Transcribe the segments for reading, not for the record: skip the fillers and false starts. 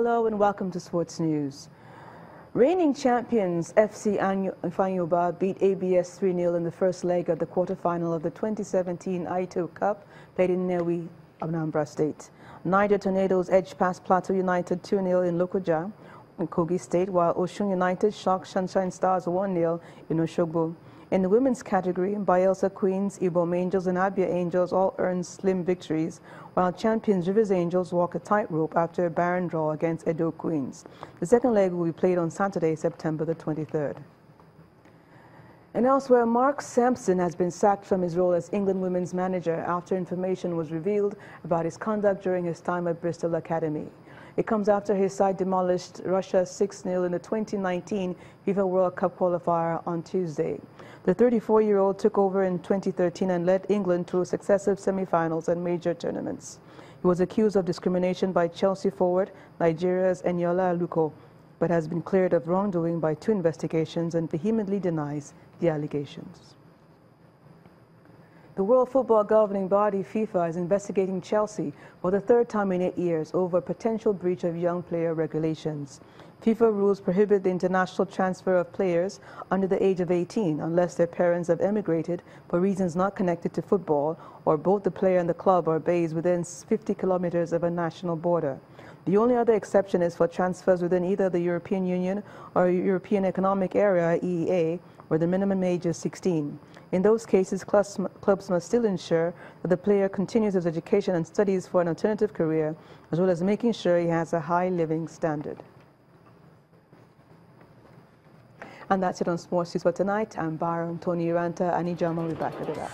Hello and welcome to Sports News. Reigning champions FC Obono-Obla beat ABS 3-0 in the first leg of the quarterfinal of the 2017 Aito Cup played in Newi, Anambra State. Niger Tornadoes edged past Plateau United 2-0 in Lokoja in Kogi State, while Osun United shocked Sunshine Stars 1-0 in Oshogbo. In the women's category, Bayelsa Queens, Ibom Angels and Abia Angels all earned slim victories, while champions Rivers Angels walk a tightrope after a barren draw against Edo Queens. The second leg will be played on Saturday, September the 23rd. And elsewhere, Mark Sampson has been sacked from his role as England women's manager after information was revealed about his conduct during his time at Bristol Academy. It comes after his side demolished Russia 6-0 in the 2019 FIFA World Cup qualifier on Tuesday. The 34-year-old took over in 2013 and led England through successive semi-finals and major tournaments. He was accused of discrimination by Chelsea forward Nigeria's Eniola Aluko, but has been cleared of wrongdoing by 2 investigations and vehemently denies the allegations. The World Football Governing Body, FIFA, is investigating Chelsea for the 3rd time in 8 years over a potential breach of young player regulations. FIFA rules prohibit the international transfer of players under the age of 18 unless their parents have emigrated for reasons not connected to football, or both the player and the club are based within 50 kilometers of a national border. The only other exception is for transfers within either the European Union or European Economic Area, EEA, where the minimum age is 16. In those cases, clubs must still ensure that the player continues his education and studies for an alternative career, as well as making sure he has a high living standard. And that's it on Sports News for tonight. I'm Byron, Tony Uranta, Annie Jama will be back with that.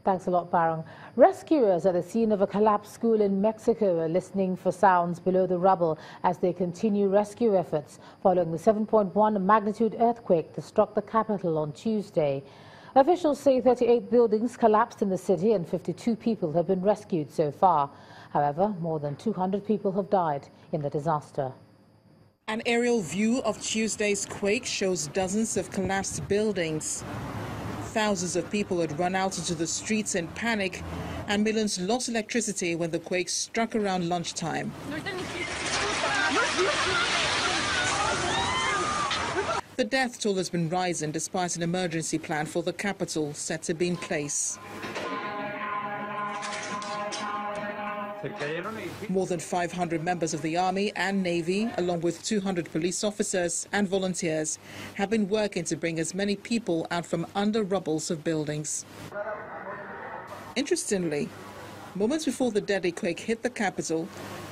Thanks a lot, Barong. Rescuers at the scene of a collapsed school in Mexico are listening for sounds below the rubble as they continue rescue efforts following the 7.1 magnitude earthquake that struck the capital on Tuesday. Officials say 38 buildings collapsed in the city and 52 people have been rescued so far. However, more than 200 people have died in the disaster. An aerial view of Tuesday's quake shows dozens of collapsed buildings. Thousands of people had run out into the streets in panic, and millions lost electricity when the quake struck around lunchtime. The death toll has been rising despite an emergency plan for the capital set to be in place. More than 500 members of the Army and Navy, along with 200 police officers and volunteers, have been working to bring as many people out from under rubbles of buildings. Interestingly, moments before the deadly quake hit the capital,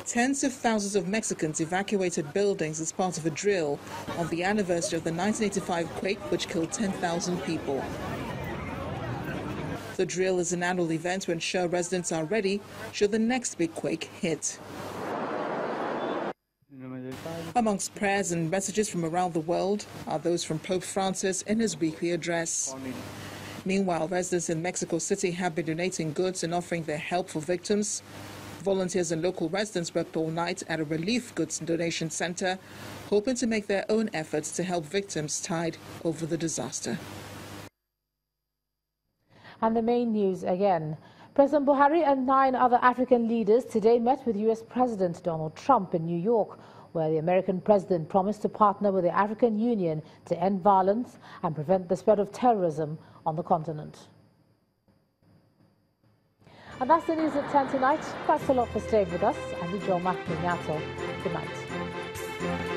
tens of thousands of Mexicans evacuated buildings as part of a drill on the anniversary of the 1985 quake, which killed 10,000 people. The drill is an annual event to ensure residents are ready should the next big quake hit. Amongst prayers and messages from around the world are those from Pope Francis in his weekly address. Meanwhile, residents in Mexico City have been donating goods and offering their help for victims. Volunteers and local residents worked all night at a relief goods donation center, hoping to make their own efforts to help victims tied over the disaster. And the main news again. President Buhari and 9 other African leaders today met with U.S. President Donald Trump in New York, where the American president promised to partner with the African Union to end violence and prevent the spread of terrorism on the continent. And that's the news at 10 tonight. Thanks a lot for staying with us. I'm Ijoma Minyato. Good night.